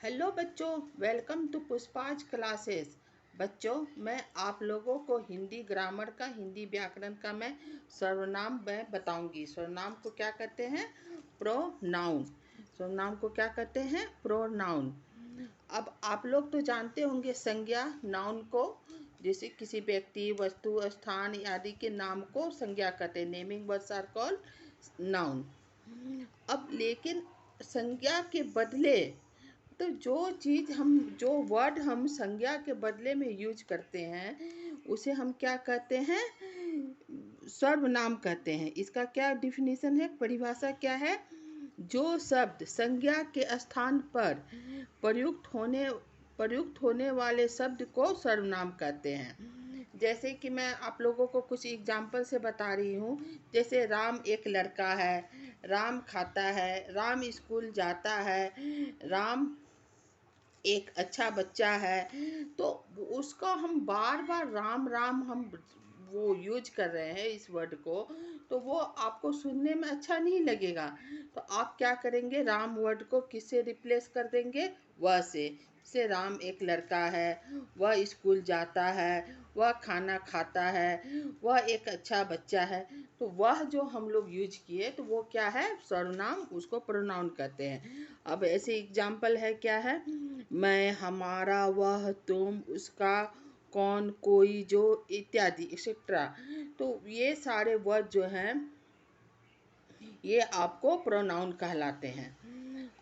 Hello बच्चों, welcome to पुष्पाज classes. बच्चों, मैं आप लोगों को हिंदी ग्रामर का, हिंदी व्याकरण का मैं सर्वनाम मैं बताऊंगी। सर्वनाम को क्या कहते हैं? प्रोनाउन। सर्वनाम को क्या कहते हैं? प्रोनाउन। अब आप लोग तो जानते होंगे संज्ञा, नाउन को, जैसे किसी व्यक्ति, वस्तु, स्थान आदि के नाम को संज्ञा कहते हैं। Naming words are called noun. अब लेकिन संज्ञा के बदले, तो जो वर्ड हम संज्ञा के बदले में यूज करते हैं उसे हम क्या कहते हैं? सर्वनाम कहते हैं। इसका क्या डिफिनीशन है, परिभाषा क्या है? जो शब्द संज्ञा के स्थान पर प्रयुक्त होने वाले शब्द को सर्वनाम कहते हैं। जैसे कि मैं आप लोगों को कुछ एग्जाम्पल से बता रही हूँ। जैसे राम एक लड़का है, राम खाता है, राम स्कूल जाता है, राम एक अच्छा बच्चा है। तो उसका हम बार बार राम राम हम वो यूज कर रहे हैं इस वर्ड को, तो वो आपको सुनने में अच्छा नहीं लगेगा। तो आप क्या करेंगे? राम वर्ड को किससे रिप्लेस कर देंगे? वह से राम एक लड़का है, वह स्कूल जाता है, वह खाना खाता है, वह एक अच्छा बच्चा है। तो वह जो हम लोग यूज किए तो वो क्या है? सर्वनाम, उसको प्रोनाउन कहते हैं। अब ऐसे एग्जाम्पल है, क्या है? मैं, हमारा, वह, तुम, उसका, कौन, कोई, जो, इत्यादि एक्सेट्रा। तो ये सारे वर्ड जो हैं ये आपको प्रोनाउन कहलाते हैं।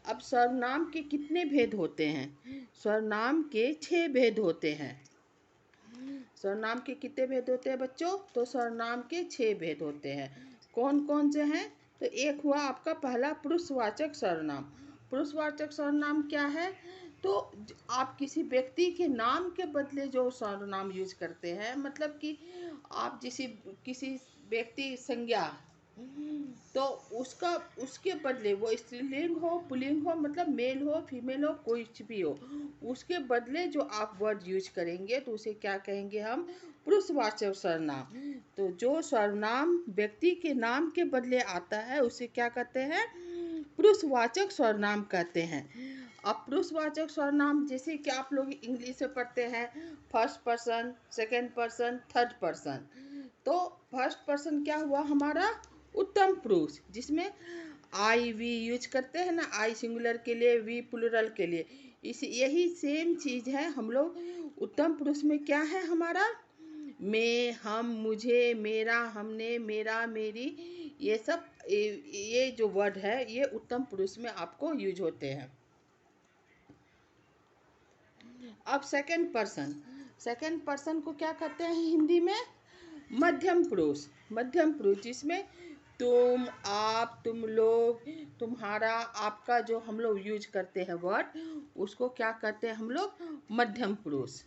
अब सर्वनाम के कितने भेद होते हैं? सर्वनाम के 6 भेद होते हैं। सर्वनाम के कितने भेद होते हैं बच्चों? तो सर्वनाम के 6 भेद होते हैं। कौन कौन से हैं? तो एक हुआ आपका पहला पुरुषवाचक सर्वनाम। पुरुषवाचक सर्वनाम क्या है? तो आप किसी व्यक्ति के नाम के बदले जो सर्वनाम यूज करते हैं, मतलब कि आप किसी व्यक्ति संज्ञा, तो उसका उसके बदले, वो स्त्रीलिंग हो, पुल्लिंग हो, मतलब मेल हो, फीमेल हो, कुछ भी हो, उसके बदले जो आप वर्ड यूज करेंगे तो उसे क्या कहेंगे हम? पुरुषवाचक सर्वनाम। तो जो सर्वनाम व्यक्ति के नाम के बदले आता है उसे क्या कहते हैं? पुरुषवाचक सर्वनाम कहते हैं। अब पुरुषवाचक सर्वनाम जैसे कि आप लोग इंग्लिश में पढ़ते हैं, first person, second person, third person. तो फर्स्ट पर्सन क्या हुआ हमारा? उत्तम पुरुष, जिसमें आई वी यूज करते हैं ना, आई सिंगुलर के लिए, वी प्लुरल के लिए। इस यही सेम चीज है हम लोग उत्तम पुरुष में। क्या है हमारा? मैं, हम, मुझे, मेरा, हमने, मेरा, मेरी, ये सब ये जो वर्ड है ये उत्तम पुरुष में आपको यूज होते हैं। अब सेकंड पर्सन, सेकंड पर्सन को क्या कहते हैं हिंदी में? मध्यम पुरुष। मध्यम पुरुष, जिसमें तुम, आप, तुम लोग, तुम्हारा, आपका जो हम लोग यूज करते हैं वर्ड, उसको क्या कहते हैं हम लोग? मध्यम पुरुष।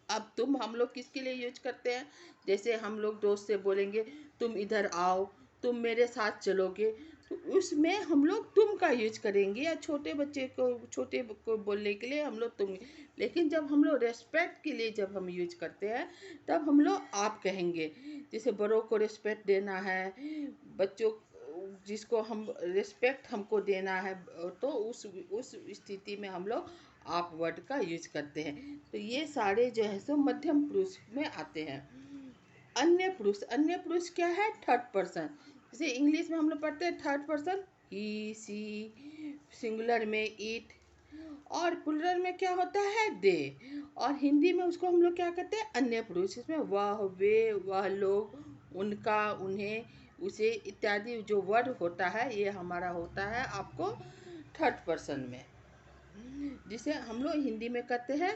अब तुम हम लोग किसके लिए यूज करते हैं? जैसे हम लोग दोस्त से बोलेंगे तुम इधर आओ, तुम मेरे साथ चलोगे, तो उसमें हम लोग तुम का यूज करेंगे। या छोटे बच्चे को, छोटे को बोलने के लिए हम लोग तुम। लेकिन जब हम लोग रेस्पेक्ट के लिए जब हम यूज करते हैं तब हम लोग आप कहेंगे। जैसे बड़ों को रिस्पेक्ट देना है, बच्चों जिसको हम रिस्पेक्ट हमको देना है, तो उस स्थिति में हम लोग आप वर्ड का यूज करते हैं। तो ये सारे जो है सो मध्यम पुरुष में आते हैं। अन्य पुरुष, अन्य पुरुष क्या है? Third person. जैसे इंग्लिश में हम लोग पढ़ते हैं थर्ड पर्सन, ही, सी, सिंगुलर में इट, और प्लुरल में क्या होता है? दे। और हिंदी में उसको हम लोग क्या कहते हैं? अन्य पुरुष। इसमें वह, वे, वह लोग, उनका, उन्हें, उसे, इत्यादि जो वर्ड होता है ये हमारा होता है आपको थर्ड पर्सन में, जिसे हम लोग हिंदी में कहते हैं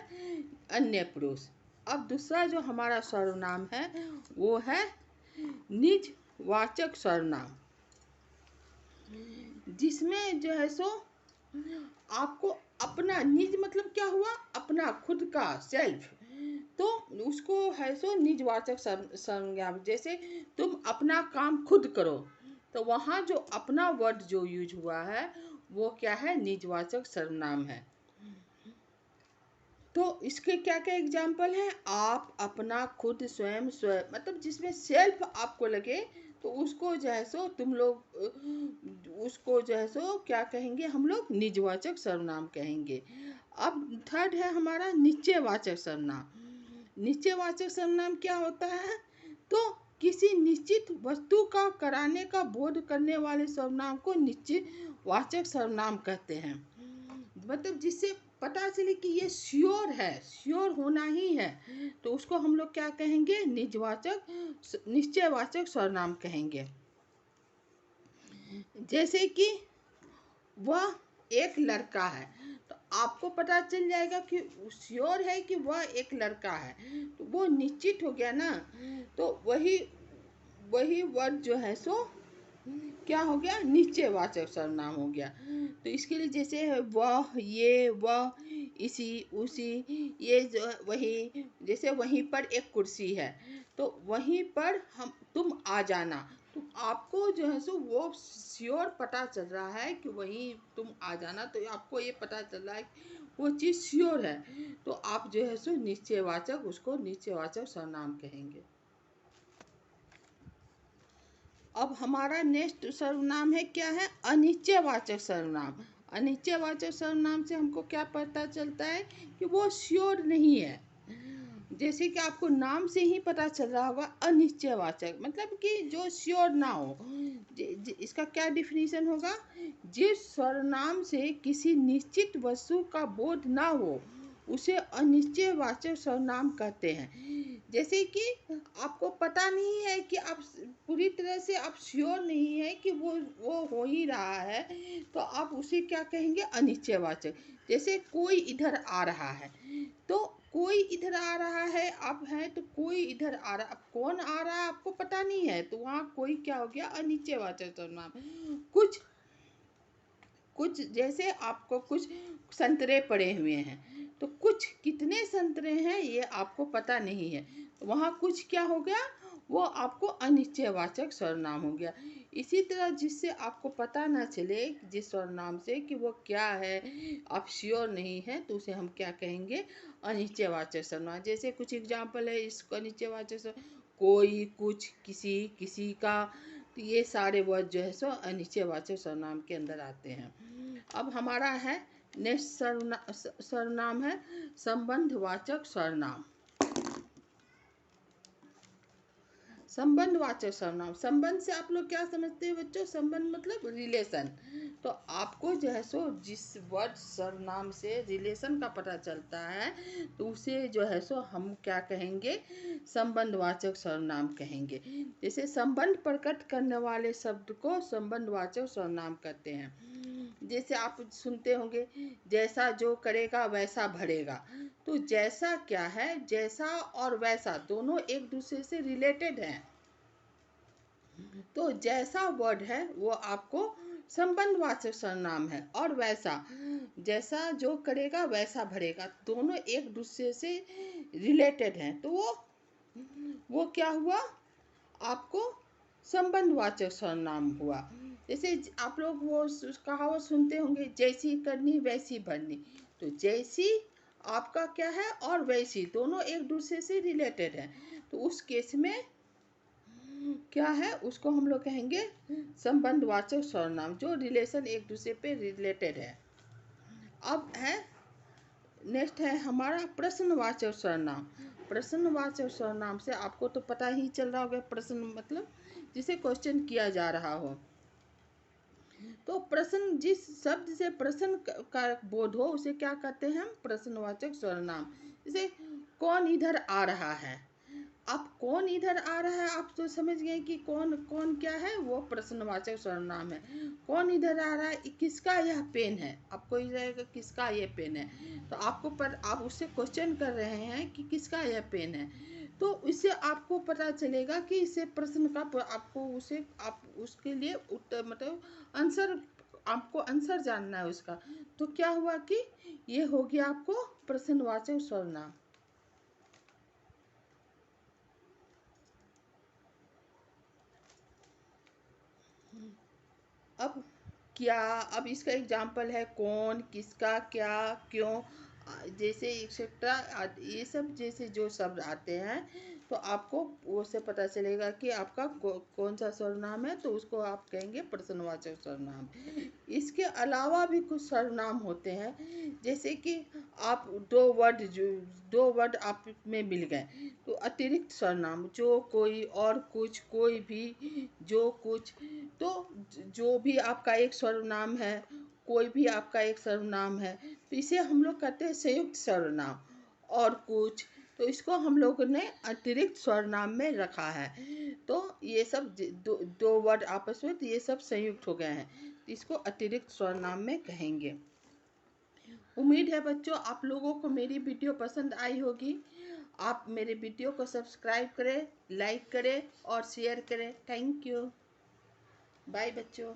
अन्य पुरुष। अब दूसरा जो हमारा सर्वनाम है वो है निजवाचक सर्वनाम, जिसमें जो है सो आपको अपना, निज मतलब क्या हुआ? अपना, खुद का, सेल्फ। तो उसको है सो निजवाचक संज्ञा। जैसे तुम अपना काम खुद करो, तो वहाँ जो अपना वर्ड जो यूज हुआ है वो क्या है? निजवाचक सर्वनाम है। तो इसके क्या क्या एग्जाम्पल हैं? आप, अपना, खुद, स्वयं, स्वयं, मतलब जिसमें सेल्फ आपको लगे तो उसको जो है सो तुम लोग उसको जो है सो क्या कहेंगे, हम लोग निजवाचक सर्वनाम कहेंगे। अब थर्ड है हमारा निश्चयवाचक सर्वनाम। निश्चयवाचक सर्वनाम क्या होता है, तो किसी निश्चित वस्तु का कराने का बोध करने वाले सर्वनाम को निश्चयवाचक सर्वनाम कहते हैं। मतलब जिससे पता चले कि ये श्योर है, श्योर होना ही है, तो उसको हम लोग क्या कहेंगे, निश्चयवाचक सर्वनाम कहेंगे। जैसे कि वह एक लड़का है, तो आपको पता चल जाएगा कि श्योर है कि वह एक लड़का है, तो वो निश्चित हो गया ना, तो वही वर्ड जो है सो क्या हो गया, निश्चयवाचक सर्वनाम हो गया। तो इसके लिए जैसे वह, ये, वह, इसी, उसी, ये जो वही, जैसे वहीं पर एक कुर्सी है, तो वहीं पर तुम आ जाना, तो आपको जो है सो वो श्योर पता चल रहा है कि वहीं तुम आ जाना, तो आपको ये पता चल रहा है कि वो चीज़ श्योर है, तो आप जो है सो निश्चयवाचक, उसको निश्चयवाचक सर्वनाम कहेंगे। अब हमारा नेक्स्ट सर्वनाम है, क्या है, अनिश्चयवाचक सर्वनाम। अनिश्चयवाचक सर्वनाम से हमको क्या पता चलता है कि वो श्योर नहीं है। जैसे कि आपको नाम से ही पता चल रहा होगा, अनिश्चयवाचक मतलब कि जो श्योर ना हो। इसका क्या डिफिनीशन होगा, जिस सर्वनाम से किसी निश्चित वस्तु का बोध ना हो उसे अनिश्चयवाचक सर्वनाम कहते हैं। जैसे कि आपको पता नहीं है कि आप पूरी तरह से आप श्योर नहीं है कि वो हो ही रहा है, तो आप उसे क्या कहेंगे, अनिश्चयवाचक। जैसे कोई इधर आ रहा है, तो कोई इधर आ रहा है, आप हैं तो कोई इधर आ रहा, अब कौन आ रहा है आपको पता नहीं है, तो वहाँ कोई क्या हो गया, अनिश्चयवाचक सर्वनाम। कुछ जैसे आपको कुछ संतरे पड़े हुए हैं, तो कुछ कितने संतरे हैं ये आपको पता नहीं है, तो वहाँ कुछ क्या हो गया, वो आपको अनिश्चयवाचक सर्वनाम हो गया। इसी तरह जिससे आपको पता ना चले जिस सर्वनाम से कि वो क्या है, आप श्योर नहीं है, तो उसे हम क्या कहेंगे, अनिश्चयवाचक सर्वनाम। जैसे कुछ एग्जाम्पल है इसको अनिश्चयवाचक, कोई, कुछ, किसी, किसी का, तो ये सारे वर्ड जो है सो अनिश्चयवाचक सर्वनाम के अंदर आते हैं। अब हमारा है नेक्स्ट सर्वनाम है संबंधवाचक सर्वनाम। संबंधवाचक सर्वनाम, संबंध से आप लोग क्या समझते हैं बच्चों, संबंध मतलब रिलेशन। तो आपको जो है सो जिस वर्ड सर्वनाम से रिलेशन का पता चलता है, तो उसे जो है सो हम क्या कहेंगे, संबंधवाचक सर्वनाम कहेंगे। जैसे संबंध प्रकट करने वाले शब्द को संबंधवाचक सर्वनाम कहते हैं। जैसे आप सुनते होंगे, जैसा जो करेगा वैसा भरेगा, तो जैसा क्या है, जैसा और वैसा दोनों एक दूसरे से रिलेटेड हैं, तो जैसा वर्ड है वो आपको संबंधवाचक सर्वनाम है, और वैसा, जैसा जो करेगा वैसा भरेगा, दोनों एक दूसरे से रिलेटेड हैं, तो वो क्या हुआ, आपको संबंधवाचक सर्वनाम हुआ। जैसे आप लोग वो कहावत सुनते होंगे, जैसी करनी वैसी भरनी, तो जैसी आपका क्या है, और वैसी दोनों एक दूसरे से रिलेटेड है, तो उस केस में क्या है, उसको हम लोग कहेंगे संबंधवाचक सर्वनाम, जो रिलेशन एक दूसरे पे रिलेटेड है। अब है नेक्स्ट है हमारा प्रश्नवाचक सर्वनाम। प्रश्नवाचक सर्वनाम से आपको तो पता ही चल रहा होगा, प्रश्न मतलब जिसे क्वेश्चन किया जा रहा हो, तो प्रश्न, जिस शब्द से प्रश्न का बोध हो उसे क्या कहते हैं हम, प्रश्नवाचक सर्वनाम। जैसे कौन इधर आ रहा है, अब कौन इधर आ रहा है, आप तो समझ गए कि कौन कौन क्या है, वो प्रश्नवाचक सर्वनाम है। कौन इधर आ रहा है, किसका यह पेन है, आपको ये रहेगा किसका ये पेन है, तो आप उससे क्वेश्चन कर रहे हैं कि किसका यह पेन है, तो इससे आपको पता चलेगा कि इसे प्रश्न का आपको उसे आप उसके लिए उत्तर मतलब आंसर, आपको आंसर जानना है उसका, तो क्या हुआ कि ये हो गया आपको प्रश्नवाचक सर्वनाम। अब क्या, अब इसका एग्जाम्पल है कौन, किसका, क्या, क्यों, जैसे एक्सेट्रा, ये सब जैसे जो शब्द आते हैं, तो आपको वो से पता चलेगा कि आपका कौन सा सर्वनाम है, तो उसको आप कहेंगे प्रश्नवाचक सर्वनाम। इसके अलावा भी कुछ सर्वनाम होते हैं, जैसे कि आप दो वर्ड आप में मिल गए, तो अतिरिक्त सर्वनाम, जो, कोई, और, कुछ, कोई भी, जो, कुछ, तो जो भी आपका एक सर्वनाम है, कोई भी आपका एक सर्वनाम है, तो इसे हम लोग कहते हैं संयुक्त सर्वनाम। और कुछ, तो इसको हम लोगों ने अतिरिक्त सर्वनाम में रखा है। तो ये सब दो वर्ड आपस में, तो ये सब संयुक्त हो गए हैं, तो इसको अतिरिक्त सर्वनाम में कहेंगे। उम्मीद है बच्चों आप लोगों को मेरी वीडियो पसंद आई होगी। आप मेरे वीडियो को सब्सक्राइब करें, लाइक करें और शेयर करें। Thank you. बाय बच्चों।